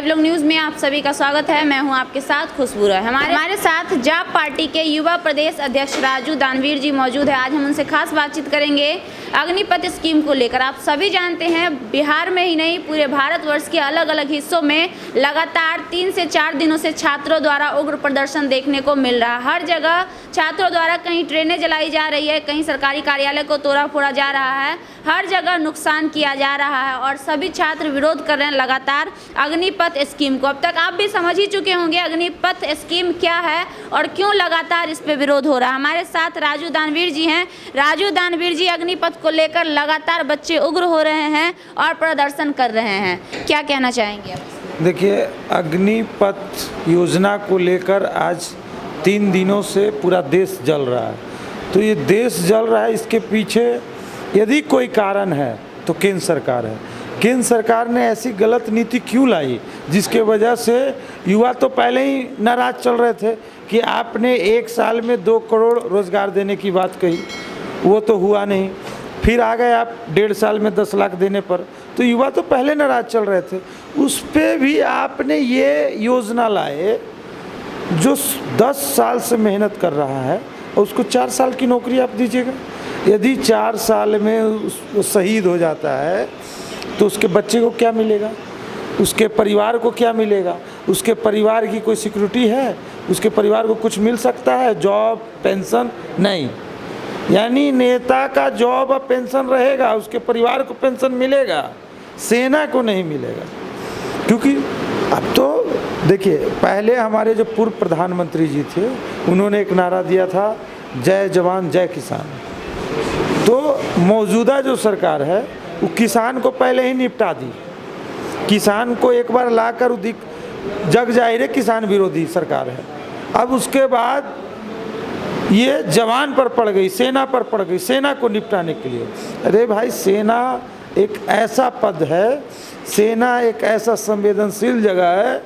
Live लोग news में आप सभी का स्वागत है। मैं हूं आपके साथ खुशबू राय। हमारे साथ जाप पार्टी के युवा प्रदेश अध्यक्ष राजू दानवीर जी मौजूद है। आज हम उनसे खास बातचीत करेंगे अग्निपथ स्कीम को लेकर। आप सभी जानते हैं बिहार में ही नहीं पूरे भारतवर्ष के अलग अलग हिस्सों में लगातार 3 से 4 दिनों से छात्रों द्वारा उग्र प्रदर्शन देखने को मिल रहा है। हर जगह छात्रों द्वारा कहीं ट्रेनें जलाई जा रही है, कहीं सरकारी कार्यालय को तोड़ा फोड़ा जा रहा है, हर जगह नुकसान किया जा रहा है और सभी छात्र विरोध कर रहे हैं लगातार अग्निपथ स्कीम को। अब तक आप भी समझ ही चुके होंगे अग्निपथ स्कीम क्या है और क्यों लगातार इस पे विरोध हो रहा है। हमारे साथ राजू दानवीर जी हैं। राजू दानवीर जी, अग्निपथ को लेकर लगातार बच्चे उग्र हो रहे हैं और प्रदर्शन कर रहे हैं, क्या कहना चाहेंगे आप? देखिए, अग्निपथ योजना को लेकर आज 3 दिनों से पूरा देश जल रहा है। तो ये देश जल रहा है, इसके पीछे यदि कोई कारण है तो केंद्र सरकार है। केंद्र सरकार ने ऐसी गलत नीति क्यों लाई जिसके वजह से युवा तो पहले ही नाराज चल रहे थे कि आपने 1 साल में 2 करोड़ रोजगार देने की बात कही, वो तो हुआ नहीं। फिर आ गए आप 1.5 साल में 10 लाख देने पर, तो युवा तो पहले नाराज चल रहे थे। उस पर भी आपने ये योजना लाए जो 10 साल से मेहनत कर रहा है और उसको 4 साल की नौकरी आप दीजिएगा। यदि 4 साल में वो शहीद हो जाता है तो उसके बच्चे को क्या मिलेगा, उसके परिवार को क्या मिलेगा, उसके परिवार की कोई सिक्योरिटी है, उसके परिवार को कुछ मिल सकता है, जॉब पेंशन नहीं। यानी नेता का जॉब और पेंशन रहेगा, उसके परिवार को पेंशन मिलेगा, सेना को नहीं मिलेगा। क्योंकि अब तो देखिए, पहले हमारे जो पूर्व प्रधानमंत्री जी थे उन्होंने एक नारा दिया था, जय जवान जय किसान। तो मौजूदा जो सरकार है वो किसान को पहले ही निपटा दी। किसान को एक बार लाकर जग जाहिर किसान विरोधी सरकार है। अब उसके बाद ये जवान पर पड़ गई, सेना पर पड़ गई, सेना को निपटाने के लिए। अरे भाई, सेना एक ऐसा पद है, सेना एक ऐसा संवेदनशील जगह है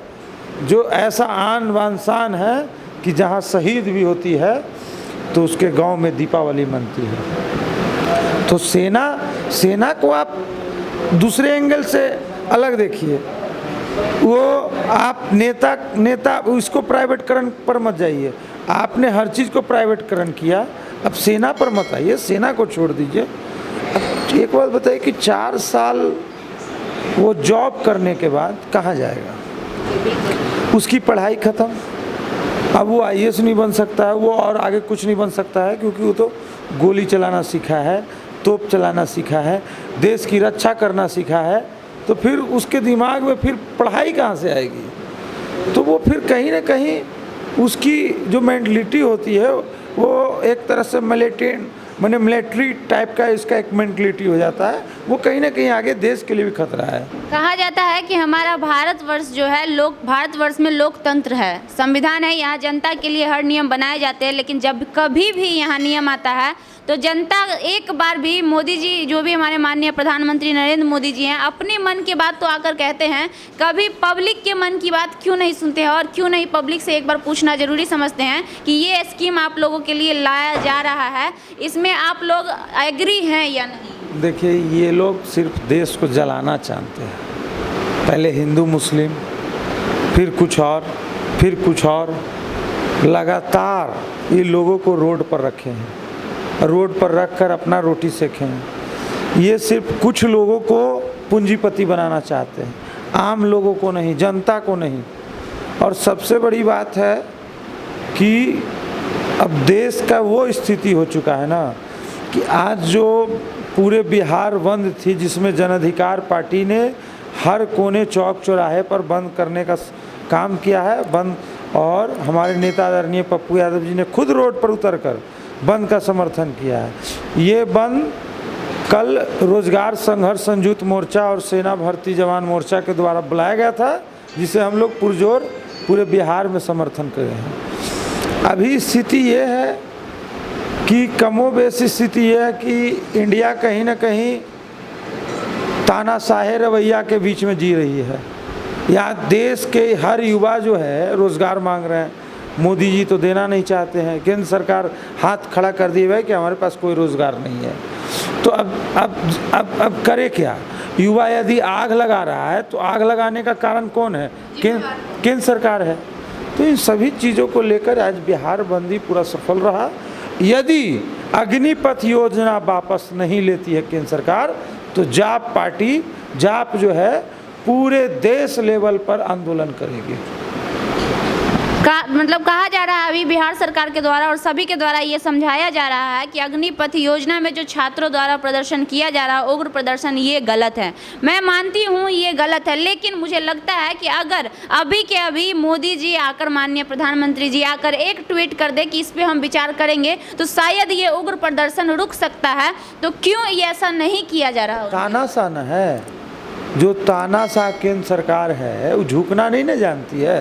जो ऐसा आन बान शान है कि जहाँ शहीद भी होती है तो उसके गांव में दीपावली मनती है। तो सेना को आप दूसरे एंगल से अलग देखिए। वो आप नेता उसको प्राइवेटकरण पर मत जाइए। आपने हर चीज़ को प्राइवेटकरण किया, अब सेना पर मत आइए, सेना को छोड़ दीजिए। अब एक बात बताइए कि 4 साल वो जॉब करने के बाद कहाँ जाएगा? उसकी पढ़ाई ख़त्म। अब वो IAS नहीं बन सकता है, वो और आगे कुछ नहीं बन सकता है, क्योंकि वो तो गोली चलाना सीखा है, तोप चलाना सीखा है, देश की रक्षा करना सीखा है। तो फिर उसके दिमाग में फिर पढ़ाई कहाँ से आएगी? तो वो फिर कहीं ना कहीं उसकी जो मेंटलिटी होती है वो एक तरह से मिलिट्री टाइप का इसका एक मेंटलिटी हो जाता है। वो कहीं ना कहीं आगे देश के लिए भी खतरा है। कहा जाता है कि हमारा भारतवर्ष जो है भारतवर्ष में लोकतंत्र है, संविधान है, यहाँ जनता के लिए हर नियम बनाए जाते हैं। लेकिन जब कभी भी यहाँ नियम आता है तो जनता एक बार भी, मोदी जी जो भी हमारे माननीय प्रधानमंत्री नरेंद्र मोदी जी हैं, अपने मन की बात तो आकर कहते हैं, कभी पब्लिक के मन की बात क्यों नहीं सुनते हैं और क्यों नहीं पब्लिक से एक बार पूछना जरूरी समझते हैं कि ये स्कीम आप लोगों के लिए लाया जा रहा है, इसमें आप लोग एग्री हैं या नहीं? देखिए, ये लोग सिर्फ देश को जलाना चाहते हैं। पहले हिंदू मुस्लिम, फिर कुछ और, फिर कुछ और, लगातार ये लोगों को रोड पर रखे हैं, रोड पर रखकर अपना रोटी सेके हैं। ये सिर्फ कुछ लोगों को पूंजीपति बनाना चाहते हैं, आम लोगों को नहीं, जनता को नहीं। और सबसे बड़ी बात है कि अब देश का वो स्थिति हो चुका है ना कि आज जो पूरे बिहार बंद थी, जिसमें जन अधिकार पार्टी ने हर कोने चौक चौराहे पर बंद करने का काम किया है बंद, और हमारे नेता आदरणीय पप्पू यादव जी ने खुद रोड पर उतरकर बंद का समर्थन किया है। ये बंद कल रोजगार संघर्ष संयुक्त मोर्चा और सेना भर्ती जवान मोर्चा के द्वारा बुलाया गया था, जिसे हम लोग पुरजोर पूरे बिहार में समर्थन कर रहे हैं। अभी स्थिति ये है कि कमोबेश स्थिति ये है कि इंडिया कहीं ना कहीं तानाशाही रवैया के बीच में जी रही है। यहाँ देश के हर युवा जो है रोज़गार मांग रहे हैं, मोदी जी तो देना नहीं चाहते हैं, केंद्र सरकार हाथ खड़ा कर दिए हुए कि हमारे पास कोई रोज़गार नहीं है। तो अब करे क्या? युवा यदि आग लगा रहा है तो आग लगाने का कारण कौन है? केंद्र सरकार है। तो इन सभी चीज़ों को लेकर आज बिहार बंदी पूरा सफल रहा। यदि अग्निपथ योजना वापस नहीं लेती है केंद्र सरकार तो जाप पार्टी, जाप जो है पूरे देश लेवल पर आंदोलन करेगी। मतलब कहा जा रहा है अभी बिहार सरकार के द्वारा और सभी के द्वारा ये समझाया जा रहा है कि अग्निपथ योजना में जो छात्रों द्वारा प्रदर्शन किया जा रहा है, उग्र प्रदर्शन, ये गलत है। मैं मानती हूँ ये गलत है, लेकिन मुझे लगता है कि अगर अभी के अभी मोदी जी आकर, माननीय प्रधानमंत्री जी आकर एक ट्वीट कर दे कि इस पर हम विचार करेंगे तो शायद ये उग्र प्रदर्शन रुक सकता है। तो क्यों ये ऐसा नहीं किया जा रहा? तानाशाह है, जो तानाशाह केंद्र सरकार है वो झुकना नहीं ना जानती है,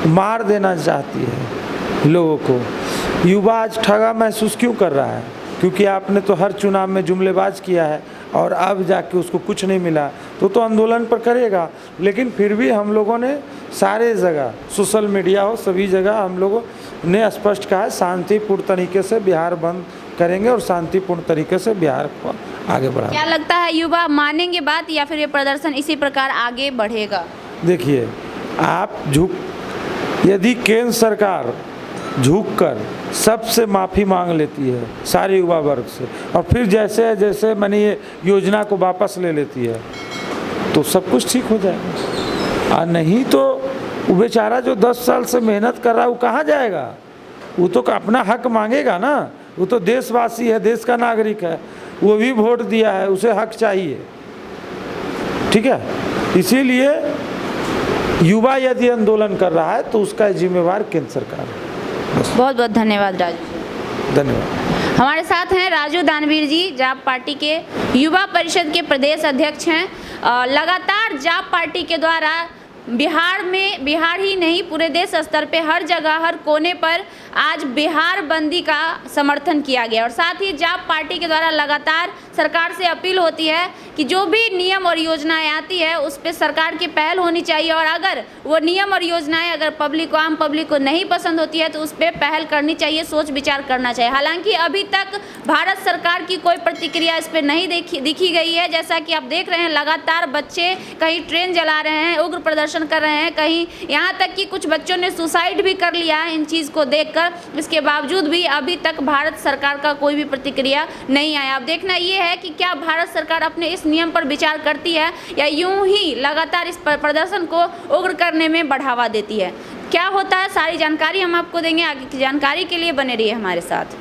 मार देना चाहती है लोगों को। युवा आज ठगा महसूस क्यों कर रहा है? क्योंकि आपने तो हर चुनाव में जुमलेबाज किया है और अब जाके उसको कुछ नहीं मिला तो आंदोलन पर करेगा। लेकिन फिर भी हम लोगों ने सारे जगह, सोशल मीडिया हो, सभी जगह हम लोगों ने स्पष्ट कहा है शांतिपूर्ण तरीके से बिहार बंद करेंगे और शांतिपूर्ण तरीके से बिहार को आगे बढ़ाएंगे। क्या लगता है युवा मानेंगे बात या फिर ये प्रदर्शन इसी प्रकार आगे बढ़ेगा? देखिए, आप यदि केंद्र सरकार झुककर सबसे माफ़ी मांग लेती है सारे युवा वर्ग से और फिर जैसे जैसे मैंने ये योजना को वापस ले लेती है तो सब कुछ ठीक हो जाएगा। और नहीं तो वो बेचारा जो 10 साल से मेहनत कर रहा है वो कहाँ जाएगा? वो तो अपना हक मांगेगा ना। वो तो देशवासी है, देश का नागरिक है, वो भी वोट दिया है, उसे हक चाहिए। ठीक है, इसीलिए युवा यदि आंदोलन कर रहा है तो उसका जिम्मेवार केंद्र सरकार है। बहुत बहुत धन्यवाद राजू। धन्यवाद। हमारे साथ हैं राजू दानवीर जी, जाप पार्टी के युवा परिषद के प्रदेश अध्यक्ष हैं। लगातार जाप पार्टी के द्वारा बिहार में, बिहार ही नहीं पूरे देश स्तर पे हर जगह, हर कोने पर आज बिहार बंदी का समर्थन किया गया और साथ ही जाप पार्टी के द्वारा लगातार सरकार से अपील होती है कि जो भी नियम और योजनाएं आती है उस पर सरकार की पहल होनी चाहिए और अगर वो नियम और योजनाएं अगर पब्लिक को, आम पब्लिक को नहीं पसंद होती है तो उस पर पहल करनी चाहिए, सोच विचार करना चाहिए। हालांकि अभी तक भारत सरकार की कोई प्रतिक्रिया इस पर नहीं दिखी गई है। जैसा कि आप देख रहे हैं, लगातार बच्चे कहीं ट्रेन जला रहे हैं, उग्र प्रदर्शन कर रहे हैं, कहीं यहाँ तक कि कुछ बच्चों ने सुसाइड भी कर लिया है इन चीज़ को देखकर। इसके बावजूद भी अभी तक भारत सरकार का कोई भी प्रतिक्रिया नहीं आया। अब देखना ये है कि क्या भारत सरकार अपने इस नियम पर विचार करती है या यूं ही लगातार इस प्रदर्शन को उग्र करने में बढ़ावा देती है। क्या होता है, सारी जानकारी हम आपको देंगे। आगे की जानकारी के लिए बने रहिए हमारे साथ।